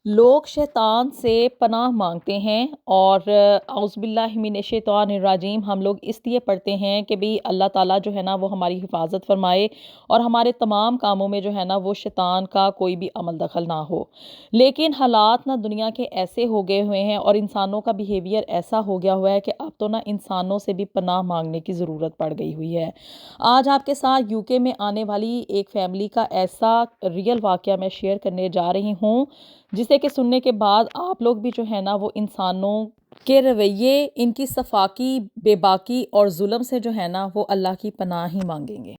लोग शैतान से पनाह मांगते हैं और औज़ुबिल्लाहि मिनश शैतानिर्रजीम हम लोग इसलिए पढ़ते हैं कि भी अल्लाह ताला जो है ना वो हमारी हिफाजत फरमाए और हमारे तमाम कामों में जो है ना वो शैतान का कोई भी अमल दखल ना हो। लेकिन हालात ना दुनिया के ऐसे हो गए हुए हैं और इंसानों का बिहेवियर ऐसा हो गया हुआ है कि अब तो ना इंसानों से भी पनाह मांगने की ज़रूरत पड़ गई हुई है। आज आपके साथ यूके में आने वाली एक फैमिली का ऐसा रियल वाक़या मैं शेयर करने जा रही हूँ जिसे कि सुनने के बाद आप लोग भी जो है ना वो इंसानों के रवैये, इनकी सफाकी, बेबाकी और ज़ुल्म से जो है ना वो अल्लाह की पनाह ही मांगेंगे।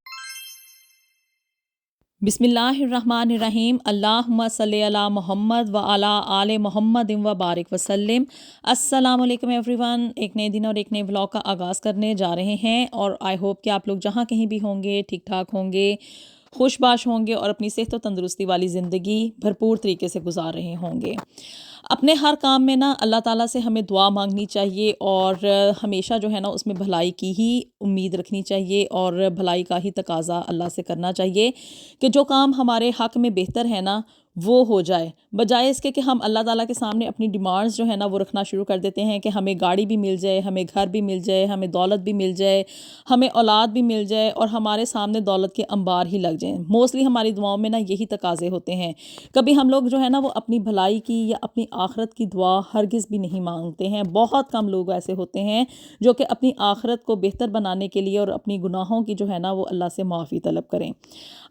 बिस्मिल्लाहिर्रहमानिर्रहीम अल्लाहुम्मा सल्ली अला मोहम्मद व अला आले मोहम्मद व बारिक वसल्लम। अस्सलाम वालेकुम एवरीवन। एक नए दिन और एक नए व्लॉग का आगाज़ करने जा रहे हैं और आई होप कि आप लोग जहाँ कहीं भी होंगे ठीक ठाक होंगे, खुशबाश होंगे और अपनी सेहत और तंदुरुस्ती वाली ज़िंदगी भरपूर तरीके से गुजार रहे होंगे। अपने हर काम में ना अल्लाह ताला से हमें दुआ मांगनी चाहिए और हमेशा जो है ना उसमें भलाई की ही उम्मीद रखनी चाहिए और भलाई का ही तकाजा अल्लाह से करना चाहिए कि जो काम हमारे हक में बेहतर है ना वो हो जाए, बजाय इसके कि हम अल्लाह ताला के सामने अपनी डिमांड्स जो है ना वो रखना शुरू कर देते हैं कि हमें गाड़ी भी मिल जाए, हमें घर भी मिल जाए, हमें दौलत भी मिल जाए, हमें औलाद भी मिल जाए और हमारे सामने दौलत के अंबार ही लग जाएं। मोस्टली हमारी दुआओं में ना यही तकाजे होते हैं। कभी हम लोग जो है ना वो अपनी भलाई की या अपनी आखिरत की दुआ हरगिज़ भी नहीं मांगते हैं। बहुत कम लोग ऐसे होते हैं जो कि अपनी आखिरत को बेहतर बनाने के लिए और अपनी गुनाहों की जो है ना वो अल्लाह से माफ़ी तलब करें।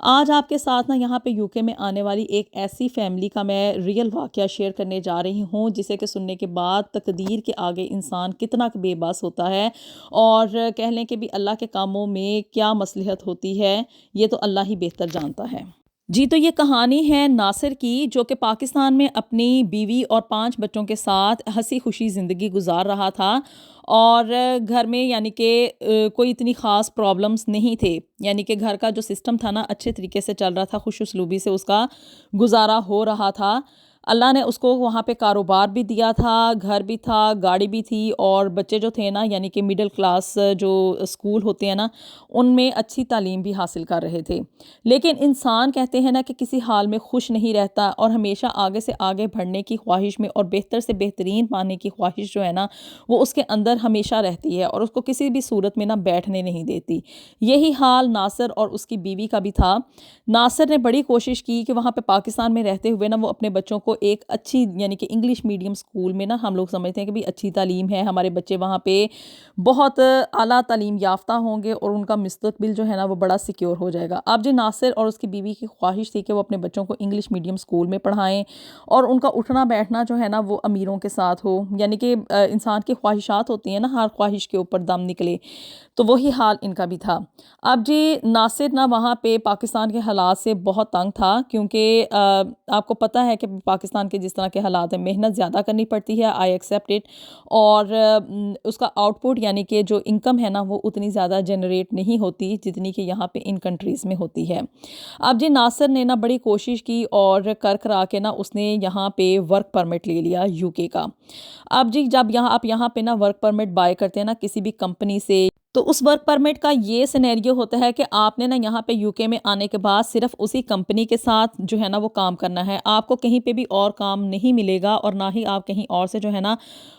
आज आपके साथ ना यहाँ पे यूके में आने वाली एक ऐसी फैमिली का मैं रियल वाक़या शेयर करने जा रही हूँ जिसे कि सुनने के बाद तकदीर के आगे इंसान कितना क बेबस होता है और कह लें कि भी अल्लाह के कामों में क्या मसलहत होती है, ये तो अल्लाह ही बेहतर जानता है। जी, तो ये कहानी है नासिर की जो कि पाकिस्तान में अपनी बीवी और 5 बच्चों के साथ हँसी-खुशी ज़िंदगी गुज़ार रहा था और घर में यानी कि कोई इतनी ख़ास प्रॉब्लम्स नहीं थे। यानी कि घर का जो सिस्टम था ना अच्छे तरीके से चल रहा था, खुश-उस्लूबी से उसका गुज़ारा हो रहा था। अल्लाह ने उसको वहाँ पे कारोबार भी दिया था, घर भी था, गाड़ी भी थी और बच्चे जो थे ना यानी कि मिडिल क्लास जो स्कूल होते हैं ना, उनमें अच्छी तालीम भी हासिल कर रहे थे। लेकिन इंसान कहते हैं ना कि किसी हाल में खुश नहीं रहता और हमेशा आगे से आगे बढ़ने की ख्वाहिश में और बेहतर से बेहतरीन पाने की ख्वाहिश जो है ना वो उसके अंदर हमेशा रहती है और उसको किसी भी सूरत में ना बैठने नहीं देती। यही हाल नासिर और उसकी बीवी का भी था। नासिर ने बड़ी कोशिश की कि वहाँ पे पाकिस्तान में रहते हुए ना वो अपने बच्चों को एक अच्छी यानी कि इंग्लिश मीडियम स्कूल में ना हम लोग समझते हैं कि भी अच्छी तालीम है, हमारे बच्चे वहाँ पे बहुत आला तालीम याफ्ता होंगे और उनका मुस्तकबिल जो है ना वो बड़ा सिक्योर हो जाएगा। अब जी नासिर और उसकी बीवी की ख्वाहिश थी कि वो अपने बच्चों को इंग्लिश मीडियम स्कूल में पढ़ाएँ और उनका उठना बैठना जो है ना वो अमीरों के साथ हो। यानी कि इंसान की ख्वाहिशात होती हैं ना, हर ख्वाहिश के ऊपर दम निकले। तो वही हाल इनका भी था। अब जी नासिर ना वहाँ पे पाकिस्तान के हालात से बहुत तंग था क्योंकि आपको पता है कि पाकिस्तान के जिस तरह के हालात हैं, मेहनत ज़्यादा करनी पड़ती है, आई एक्सेप्ट इट और उसका आउटपुट यानी कि जो इनकम है ना वो उतनी ज़्यादा जनरेट नहीं होती जितनी कि यहाँ पे इन कंट्रीज़ में होती है। अब जी नासिर ने ना बड़ी कोशिश की और कर करा के ना उसने यहाँ पे वर्क परमिट ले लिया यूके का। अब जी जब यहाँ आप यहाँ पे ना वर्क परमिट बाय करते हैं ना किसी भी कंपनी से, तो उस वर्क परमिट का ये सिनेरियो होता है कि आपने ना यहाँ पे यूके में आने के बाद सिर्फ उसी कंपनी के साथ जो है ना वो काम करना है। आपको कहीं पे भी और काम नहीं मिलेगा और ना ही आप कहीं और से जो है ना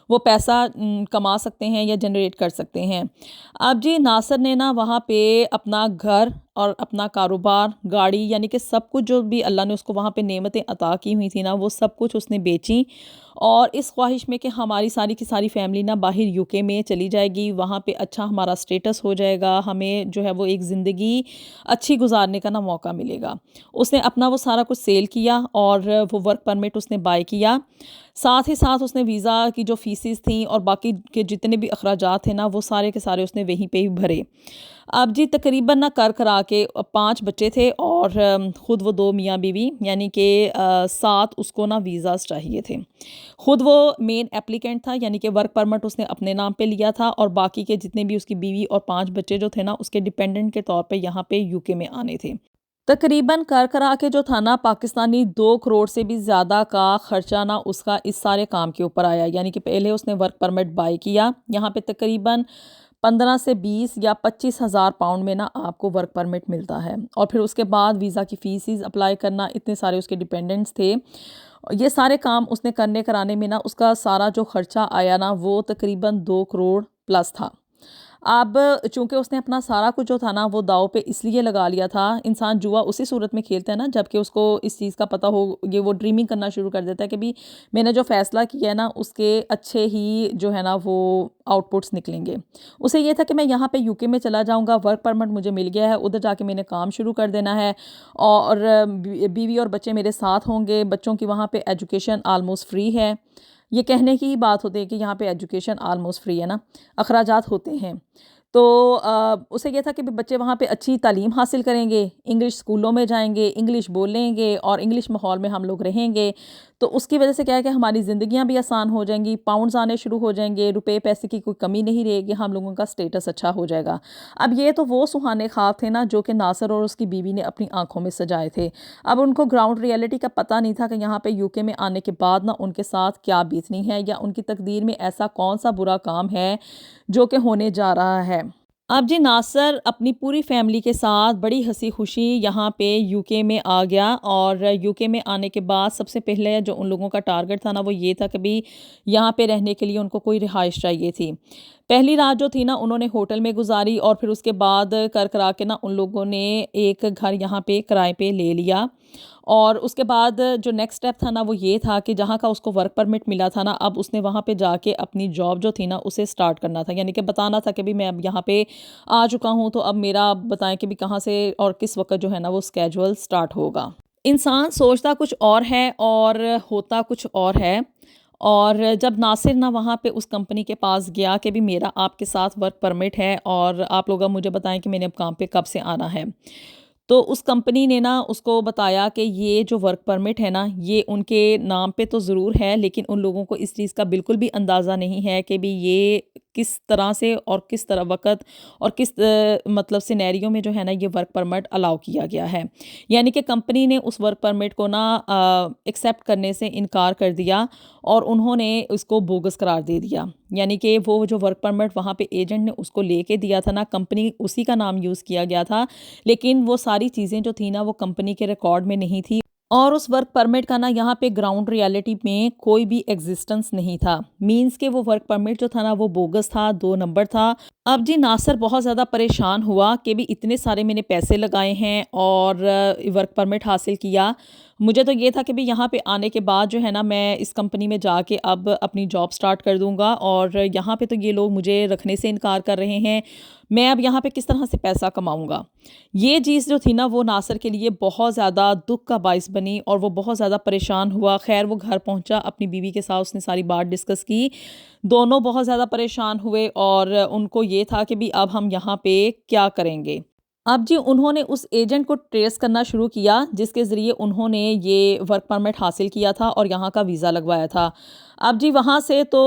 वो पैसा कमा सकते हैं या जनरेट कर सकते हैं। अब जी नासिर ने ना वहाँ पे अपना घर और अपना कारोबार, गाड़ी यानी कि सब कुछ जो भी अल्लाह ने उसको वहाँ पे नेमतें अता की हुई थी ना वो सब कुछ उसने बेची और इस ख्वाहिश में कि हमारी सारी की सारी फैमिली ना बाहर यूके में चली जाएगी, वहाँ पे अच्छा हमारा स्टेटस हो जाएगा, हमें जो है वो एक ज़िंदगी अच्छी गुजारने का ना मौका मिलेगा। उसने अपना वो सारा कुछ सेल किया और वो वर्क परमिट उसने बाय किया। साथ ही साथ उसने वीज़ा की जो फ़ीसेस थी और बाकी के जितने भी अखराजात थे ना वो सारे के सारे उसने वहीं पे ही भरे। अब जी तकरीबन ना कर करा के 5 बच्चे थे और ख़ुद वो 2 मियाँ बीवी यानी कि 7 उसको ना वीज़ास चाहिए थे। ख़ुद वो मेन एप्लीकेंट था यानी कि वर्क परमिट उसने अपने नाम पे लिया था और बाकी के जितने भी उसकी बीवी और 5 बच्चे जो थे ना उसके डिपेंडेंट के तौर पे यहाँ पे यूके में आने थे। तकरीबन कर करा के जो था ना पाकिस्तानी 2 करोड़ से भी ज़्यादा का खर्चा ना उसका इस सारे काम के ऊपर आया। यानी कि पहले उसने वर्क परमिट बाय किया, यहाँ पे तकरीबन 15 से 20 या 25,000 पाउंड में ना आपको वर्क परमिट मिलता है और फिर उसके बाद वीज़ा की फ़ीसिस अप्लाई करना, इतने सारे उसके डिपेंडेंट्स थे ये सारे काम उसने करने कराने में ना उसका सारा जो खर्चा आया ना वो तकरीबन 2 करोड़ प्लस था। अब चूँकि उसने अपना सारा कुछ जो था ना वो दाँव पे इसलिए लगा लिया था, इंसान जुआ उसी सूरत में खेलता है ना जबकि उसको इस चीज़ का पता हो, ये वो ड्रीमिंग करना शुरू कर देता है कि भी मैंने जो फ़ैसला किया है ना उसके अच्छे ही जो है ना वो आउटपुट्स निकलेंगे। उसे ये था कि मैं यहाँ पे यूके में चला जाऊँगा, वर्क परमिट मुझे मिल गया है, उधर जाके मैंने काम शुरू कर देना है और बीवी और बच्चे मेरे साथ होंगे, बच्चों की वहाँ पे एजुकेशन ऑलमोस्ट फ्री है। ये कहने की ही बात होती है कि यहाँ पे एजुकेशन ऑलमोस्ट फ्री है ना, अखराजात होते हैं। तो उसे ये था कि भी बच्चे वहाँ पे अच्छी तालीम हासिल करेंगे, इंग्लिश स्कूलों में जाएँगे, इंग्लिश बोलेंगे और इंग्लिश माहौल में हम लोग रहेंगे। तो उसकी वजह से क्या है कि हमारी ज़िंदगियाँ भी आसान हो जाएँगी, पाउंड्स आने शुरू हो जाएँगे, रुपए पैसे की कोई कमी नहीं रहेगी, हम लोगों का स्टेटस अच्छा हो जाएगा। अब ये तो वो सुहाने ख्वाब थे ना जो कि नासिर और उसकी बीवी ने अपनी आँखों में सजाए थे। अब उनको ग्राउंड रियलिटी का पता नहीं था कि यहाँ पे यूके में आने के बाद ना उनके साथ क्या बीतनी है या उनकी तकदीर में ऐसा कौन-सा बुरा काम है जो कि होने जा रहा है। अब जी नासिर अपनी पूरी फैमिली के साथ बड़ी हँसी-खुशी यहाँ पे यूके में आ गया और यूके में आने के बाद सबसे पहले जो उन लोगों का टारगेट था ना वो ये था कि भई यहाँ पे रहने के लिए उनको कोई रिहाइश चाहिए थी। पहली रात जो थी ना उन्होंने होटल में गुज़ारी और फिर उसके बाद कर करा के ना उन लोगों ने एक घर यहाँ पे किराए पे ले लिया। और उसके बाद जो नेक्स्ट स्टेप था ना वो ये था कि जहाँ का उसको वर्क परमिट मिला था ना अब उसने वहाँ पे जाके अपनी जॉब जो थी ना उसे स्टार्ट करना था, यानी कि बताना था कि भी मैं अब यहाँ पे आ चुका हूँ, तो अब मेरा आप बताएं कि भी कहाँ से और किस वक्त जो है ना वो स्केजुअल स्टार्ट होगा। इंसान सोचता कुछ और है और होता कुछ और है। और जब नासिर ना वहाँ पे उस कंपनी के पास गया कि भी मेरा आपके साथ वर्क परमिट है और आप लोग अब मुझे बताएं कि मैंने अब काम पे कब से आना है, तो उस कंपनी ने ना उसको बताया कि ये जो वर्क परमिट है ना ये उनके नाम पे तो ज़रूर है लेकिन उन लोगों को इस चीज़ का बिल्कुल भी अंदाज़ा नहीं है कि भी ये किस तरह से और किस तरह वक़्त और किस मतलब सिनेरियो में जो है ना ये वर्क परमिट अलाउ किया गया है। यानी कि कंपनी ने उस वर्क परमिट को ना एक्सेप्ट करने से इनकार कर दिया और उन्होंने उसको बोगस करार दे दिया। यानी कि वो जो वर्क परमिट वहाँ पे एजेंट ने उसको लेके दिया था ना, कंपनी उसी का नाम यूज़ किया गया था, लेकिन वो सारी चीज़ें जो थी ना वो कंपनी के रिकॉर्ड में नहीं थी और उस वर्क परमिट का ना यहाँ पे ग्राउंड रियलिटी में कोई भी एग्जिस्टेंस नहीं था। मींस के वो वर्क परमिट जो था ना वो बोगस था, 2 नंबर था। अब जी नासिर बहुत ज़्यादा परेशान हुआ कि भी इतने सारे मैंने पैसे लगाए हैं और वर्क परमिट हासिल किया। मुझे तो ये था कि भी यहाँ पे आने के बाद जो है ना मैं इस कंपनी में जाके अब अपनी जॉब स्टार्ट कर दूँगा और यहाँ पे तो ये लोग मुझे रखने से इनकार कर रहे हैं। मैं अब यहाँ पे किस तरह से पैसा कमाऊँगा? ये चीज़ जो थी ना वो नासिर के लिए बहुत ज़्यादा दुःख का बाइस बनी और वो बहुत ज़्यादा परेशान हुआ। ख़ैर वो घर पहुँचा, अपनी बीवी के साथ उसने सारी बात डिस्कस की। दोनों बहुत ज़्यादा परेशान हुए और उनको ये था कि भी अब हम यहाँ पे क्या करेंगे? अब जी उन्होंने उस एजेंट को ट्रेस करना शुरू किया जिसके ज़रिए उन्होंने ये वर्क परमिट हासिल किया था और यहाँ का वीज़ा लगवाया था। अब जी वहाँ से तो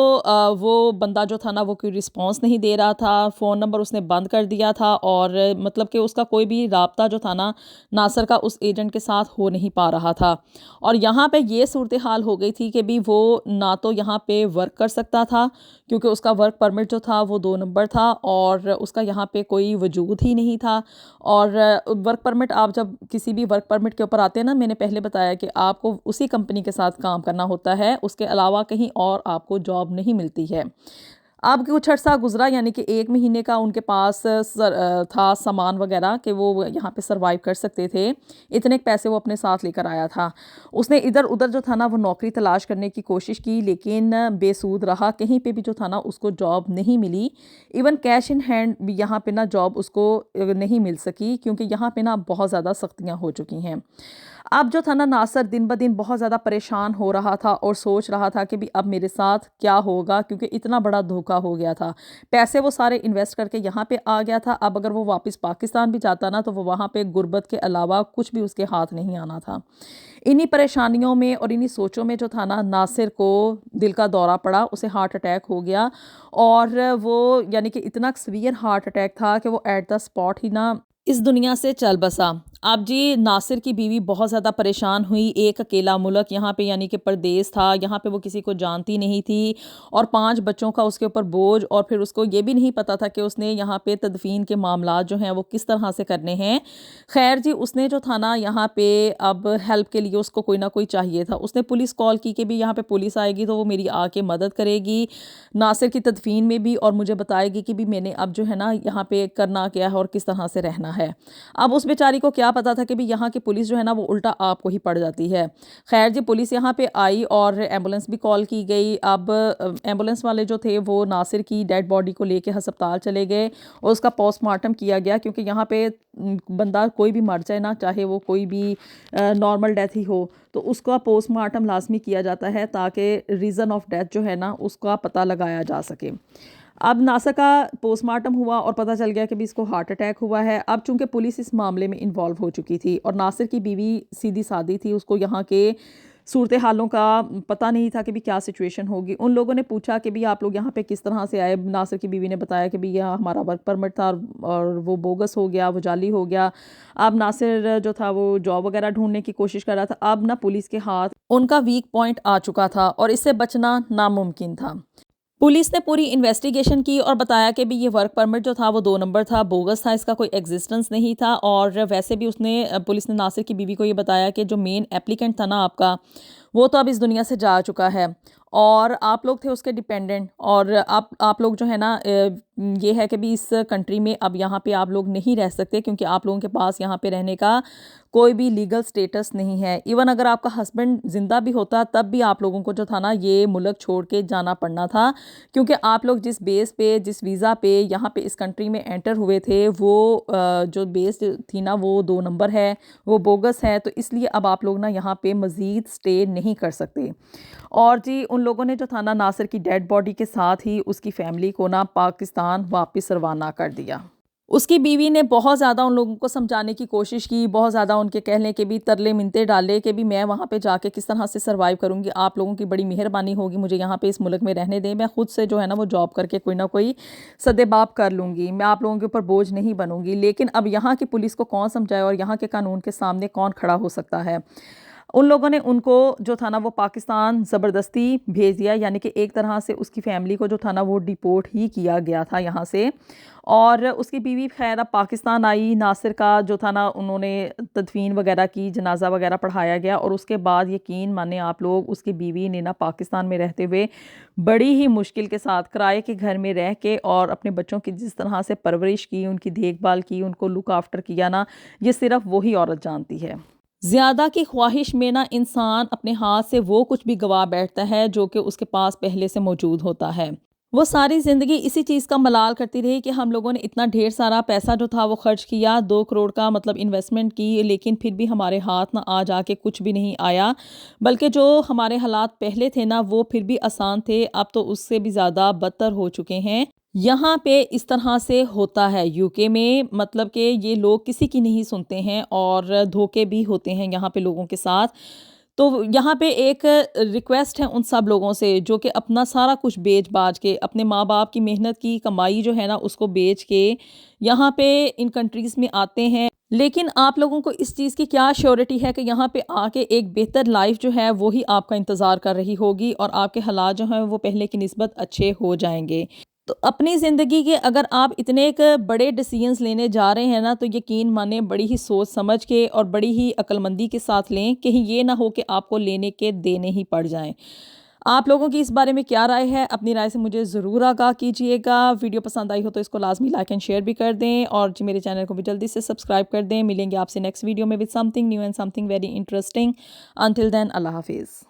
वो बंदा जो था ना वो कोई रिस्पॉन्स नहीं दे रहा था, फ़ोन नंबर उसने बंद कर दिया था और मतलब कि उसका कोई भी राब्ता जो था ना नासिर का उस एजेंट के साथ हो नहीं पा रहा था। और यहाँ पे ये सूरत हाल हो गई थी कि भी वो ना तो यहाँ पे वर्क कर सकता था क्योंकि उसका वर्क परमिट जो था वो 2 नंबर था और उसका यहाँ पे कोई वजूद ही नहीं था। और वर्क परमिट आप जब किसी भी वर्क परमिट के ऊपर आते हैं ना, मैंने पहले बताया कि आपको उसी कंपनी के साथ काम करना होता है, उसके अलावा कहीं और आपको जॉब नहीं मिलती है। अब कुछ अर्सा गुजरा यानी कि 1 महीने का उनके पास था सामान वगैरह कि वो यहाँ पे सरवाइव कर सकते थे। इतने पैसे वो अपने साथ लेकर आया था। उसने इधर-उधर जो था ना वो नौकरी तलाश करने की कोशिश की लेकिन बेसूद रहा, कहीं पे भी जो था ना उसको जॉब नहीं मिली। इवन कैश इन हैंड भी यहाँ पे ना जॉब उसको नहीं मिल सकी क्योंकि यहाँ पे ना बहुत ज़्यादा सख्तियाँ हो चुकी हैं। अब जो था ना नासिर दिन ब दिन बहुत ज़्यादा परेशान हो रहा था और सोच रहा था कि भी अब मेरे साथ क्या होगा क्योंकि इतना बड़ा धोखा हो गया था। पैसे वो सारे इन्वेस्ट करके यहाँ पे आ गया था, अब अगर वो वापस पाकिस्तान भी जाता ना तो वो वहाँ पे गुर्बत के अलावा कुछ भी उसके हाथ नहीं आना था। इन्हीं परेशानियों में और इन्हीं सोचों में जो था ना नासिर को दिल का दौरा पड़ा, उसे हार्ट अटैक हो गया और वो यानी कि इतना सीवियर हार्ट अटैक था कि वो एट द स्पॉट ही ना इस दुनिया से चल बसा। अब जी नासिर की बीवी बहुत ज़्यादा परेशान हुई। एक अकेला मुल्क यहाँ पे यानी कि परदेस था, यहाँ पे वो किसी को जानती नहीं थी और 5 बच्चों का उसके ऊपर बोझ, और फिर उसको ये भी नहीं पता था कि उसने यहाँ पे तदफीन के मामलात जो हैं वो किस तरह से करने हैं। खैर जी, उसने जो था ना यहाँ पे अब हेल्प के लिए उसको कोई ना कोई चाहिए था। उसने पुलिस कॉल की कि भी यहाँ पे पुलिस आएगी तो वो मेरी आके मदद करेगी नासिर की तदफीन में भी, और मुझे बताएगी कि भी मैंने अब जो है ना यहाँ पे करना क्या है और किस तरह से रहना है। अब उस बेचारी को क्या पता था कि भी यहाँ की पुलिस जो है ना वो उल्टा आपको ही पड़ जाती है। खैर जी, पुलिस यहाँ पे आई और एम्बुलेंस भी कॉल की गई। अब एम्बुलेंस वाले जो थे वो नासिर की डेड बॉडी को लेके अस्पताल चले गए और उसका पोस्टमार्टम किया गया, क्योंकि यहाँ पे बंदा कोई भी मर जाए ना, चाहे वो कोई भी नॉर्मल डेथ ही हो, तो उसका पोस्टमार्टम लाजमी किया जाता है ताकि रीज़न ऑफ डेथ जो है ना उसका पता लगाया जा सके। अब नासिर का पोस्टमार्टम हुआ और पता चल गया कि भी इसको हार्ट अटैक हुआ है। अब चूंकि पुलिस इस मामले में इन्वॉल्व हो चुकी थी और नासिर की बीवी सीधी सादी थी, उसको यहाँ के सूरत हालों का पता नहीं था कि भी क्या सिचुएशन होगी। उन लोगों ने पूछा कि भी आप लोग यहाँ पे किस तरह से आए। नासिर की बीवी ने बताया कि भी यह हमारा वर्क परमिट था और वो बोगस हो गया, वो जाली हो गया। अब नासिर जो था वो जॉब वगैरह ढूंढने की कोशिश कर रहा था। अब ना पुलिस के हाथ उनका वीक पॉइंट आ चुका था और इससे बचना नामुमकिन था। पुलिस ने पूरी इन्वेस्टिगेशन की और बताया कि भी ये वर्क परमिट जो था वो 2 नंबर था, बोगस था, इसका कोई एग्जिस्टेंस नहीं था। और वैसे भी पुलिस ने नासिर की बीवी को ये बताया कि जो मेन एप्लीकेंट था ना आपका, वो तो अब इस दुनिया से जा चुका है और आप लोग थे उसके डिपेंडेंट। और आप लोग जो है ना ये है कि भी इस कंट्री में अब यहाँ पे आप लोग नहीं रह सकते, क्योंकि आप लोगों के पास यहाँ पे रहने का कोई भी लीगल स्टेटस नहीं है। इवन अगर आपका हस्बैंड ज़िंदा भी होता तब भी आप लोगों को जो था ना ये मुल्क छोड़ के जाना पड़ना था, क्योंकि आप लोग जिस बेस पे, जिस वीज़ा पे यहाँ पे इस कंट्री में एंटर हुए थे, वो जो बेस थी ना वो 2 नंबर है, वो बोगस है। तो इसलिए अब आप लोग ना यहाँ पे मज़ीद स्टे नहीं कर सकते। और जी उन लोगों ने जो था ना नासिर की डेड बॉडी के साथ ही उसकी फैमिली को ना पाकिस्तान वापस रवाना कर दिया। उसकी बीवी ने बहुत ज़्यादा उन लोगों को समझाने की कोशिश की, बहुत ज़्यादा उनके कहने के भी तरले मिन्नतें डाले कि भी मैं वहाँ पे जाके किस तरह से सर्वाइव करूँगी, आप लोगों की बड़ी मेहरबानी होगी, मुझे यहाँ पे इस मुल्क में रहने दें, मैं खुद से जो है ना वो जॉब करके कोई ना कोई सदेबाप कर लूँगी, मैं आप लोगों के ऊपर बोझ नहीं बनूँगी। लेकिन अब यहाँ की पुलिस को कौन समझाए और यहाँ के कानून के सामने कौन खड़ा हो सकता है। उन लोगों ने उनको जो था ना वो पाकिस्तान ज़बरदस्ती भेज दिया, यानी कि एक तरह से उसकी फैमिली को जो था ना वो डिपोर्ट ही किया गया था यहाँ से। और उसकी बीवी खैर अब पाकिस्तान आई। नासिर का जो था ना उन्होंने तदफीन वगैरह की, जनाजा वगैरह पढ़ाया गया और उसके बाद यकीन माने आप लोग, उसकी बीवी ने ना पाकिस्तान में रहते हुए बड़ी ही मुश्किल के साथ किराए के घर में रह के और अपने बच्चों की जिस तरह से परवरिश की, उनकी देखभाल की, उनको लुक आफ्टर किया ना, ये सिर्फ वही औरत जानती है। ज़्यादा की ख्वाहिश में ना इंसान अपने हाथ से वो कुछ भी गवा बैठता है जो कि उसके पास पहले से मौजूद होता है। वो सारी ज़िंदगी इसी चीज़ का मलाल करती रही कि हम लोगों ने इतना ढेर सारा पैसा जो था वो खर्च किया, 2 करोड़ का मतलब इन्वेस्टमेंट की, लेकिन फिर भी हमारे हाथ ना आ जाके कुछ भी नहीं आया। बल्कि जो हमारे हालात पहले थे ना वो फिर भी आसान थे, अब तो उससे भी ज़्यादा बदतर हो चुके हैं। यहाँ पे इस तरह से होता है यूके में, मतलब कि ये लोग किसी की नहीं सुनते हैं और धोखे भी होते हैं यहाँ पे लोगों के साथ। तो यहाँ पे एक रिक्वेस्ट है उन सब लोगों से जो कि अपना सारा कुछ बेच बाच के, अपने माँ बाप की मेहनत की कमाई जो है ना उसको बेच के यहाँ पे इन कंट्रीज़ में आते हैं। लेकिन आप लोगों को इस चीज़ की क्या श्योरिटी है कि यहाँ पे आके एक बेहतर लाइफ जो है वो ही आपका इंतज़ार कर रही होगी और आपके हालात जो हैं वो पहले की निस्बत अच्छे हो जाएंगे। तो अपनी ज़िंदगी के अगर आप इतने एक बड़े डिसीजंस लेने जा रहे हैं ना, तो यकीन माने बड़ी ही सोच समझ के और बड़ी ही अक्लमंदी के साथ लें, कहीं ये ना हो कि आपको लेने के देने ही पड़ जाएं। आप लोगों की इस बारे में क्या राय है? अपनी राय से मुझे ज़रूर आगाह कीजिएगा। वीडियो पसंद आई हो तो इसको लाजमी लाइक एंड शेयर भी कर दें और जी मेरे चैनल को भी जल्दी से सब्सक्राइब कर दें। मिलेंगे आपसे नेक्स्ट वीडियो में with something new and something very interesting. Until then, अल्लाह हाफिज़।